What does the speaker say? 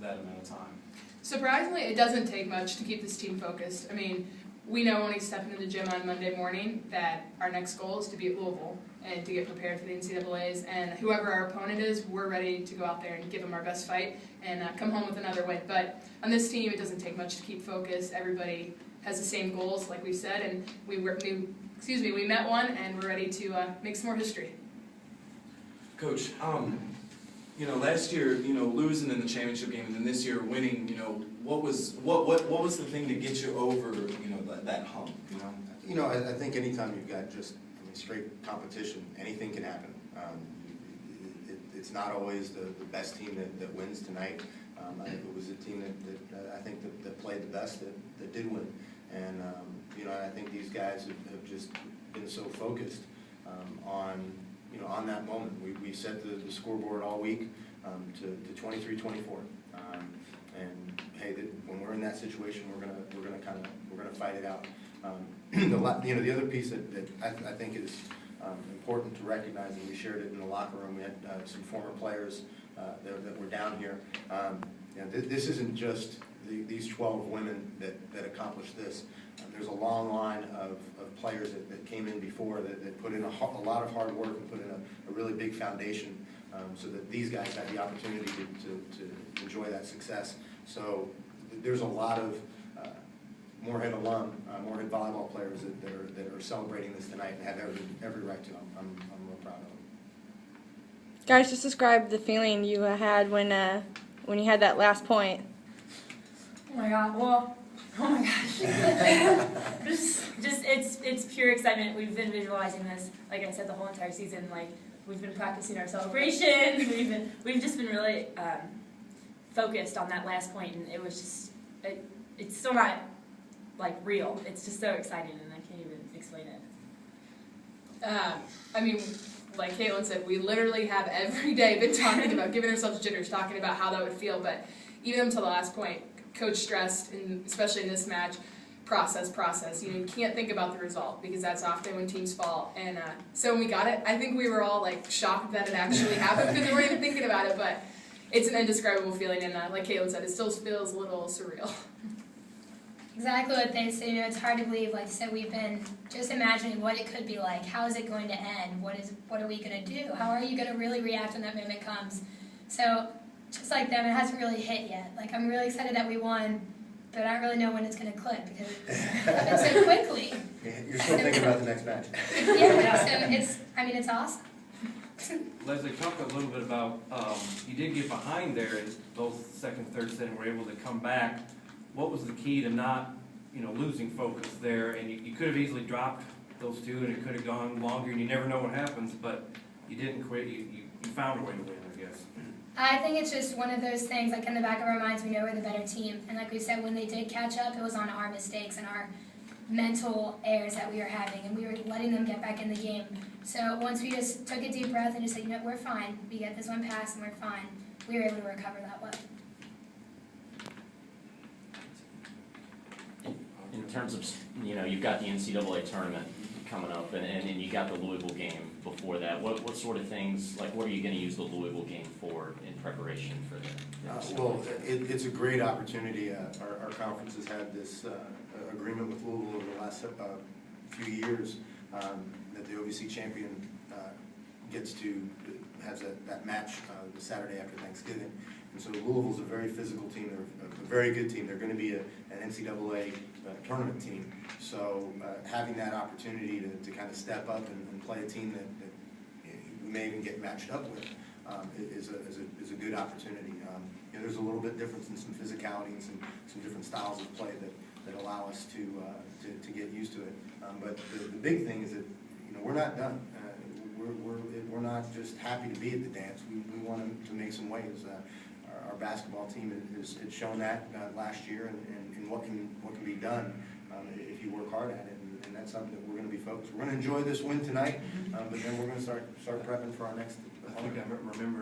that amount of time? Surprisingly, it doesn't take much to keep this team focused. I mean, we know when we step into the gym on Monday morning that our next goal is to beat Louisville and to get prepared for the NCAAs. And whoever our opponent is, we're ready to go out there and give them our best fight and come home with another win. But on this team, it doesn't take much to keep focused. Everybody has the same goals, like we said, and we met one, and we're ready to make some more history. Coach, last year, losing in the championship game, and then this year winning, what was the thing to get you over, that hump, I think anytime you've got just straight competition, anything can happen. It's not always the best team that wins tonight. I think it was a team that played the best that did win. And, I think these guys have just been so focused on that moment. We set the scoreboard all week to 23-24. And hey, when we're in that situation, we're gonna fight it out. The other piece that I think is important to recognize, and we shared it in the locker room. We had some former players that were down here. This isn't just these 12 women that accomplished this. There's a long line of players that came in before that put in a lot of hard work and put in a really big foundation so that these guys had the opportunity to enjoy that success. So there's a lot of Moorhead alum, Moorhead volleyball players that are celebrating this tonight and have every right to. I'm real proud of them. Guys, just describe the feeling you had when you had that last point. Oh my God! Well, oh my gosh! it's pure excitement. We've been visualizing this, like I said, the whole entire season. Like we've been practicing our celebrations. We've just been really focused on that last point, and it was just it's still not like real. It's just so exciting, and I can't even explain it. Like Caitlin said, we literally have every day been talking about giving ourselves jitters, talking about how that would feel. But even until the last point, Coach stressed, and especially in this match, process. You can't think about the result because that's often when teams fall. And so when we got it, I think we were all like shocked that it actually happened because we weren't even thinking about it. But it's an indescribable feeling, and like Caitlin said, it still feels a little surreal. Exactly what they say. It's hard to believe. Like I said, we've been just imagining what it could be like. How is it going to end? What are we going to do? How are you going to really react when that moment comes? So just like them, it hasn't really hit yet. Like I'm really excited that we won, but I don't really know when it's going to click because it's happened so quickly. Yeah, you're still thinking about the next match. Yeah, so it's awesome. Leslie, talk a little bit about, you did get behind there in both second, third set and were able to come back. What was the key to not, losing focus there? And you could have easily dropped those two and it could have gone longer and you never know what happens, but you didn't quit. You found a way to win, I guess. I think it's just one of those things, like in the back of our minds, we know we're the better team. And like we said, when they did catch up, it was on our mistakes and our mental errors that we were having, and we were letting them get back in the game. So once we just took a deep breath and just said, we're fine. We get this one pass and we're fine. We were able to recover that way. In terms of, you've got the NCAA tournament coming up, and you got the Louisville game before that. What sort of things, like what are you going to use the Louisville game for in preparation for the well, it's a great opportunity. Our conference has had this agreement with Louisville over the last few years that the OVC champion has that match the Saturday after Thanksgiving. And so Louisville's a very physical team. They're a very good team. They're going to be an NCAA tournament team. So having that opportunity to kind of step up and play a team that we may even get matched up with is a good opportunity. There's a little bit difference in some physicality and some different styles of play that allow us to get used to it. But the big thing is that we're not done. We're not just happy to be at the dance. We want to make some waves. Our basketball team has shown that last year, and what can be done if you work hard at it, and that's something that we're going to be focused. We're going to enjoy this win tonight, but then we're going to start prepping for our next. I think I remember.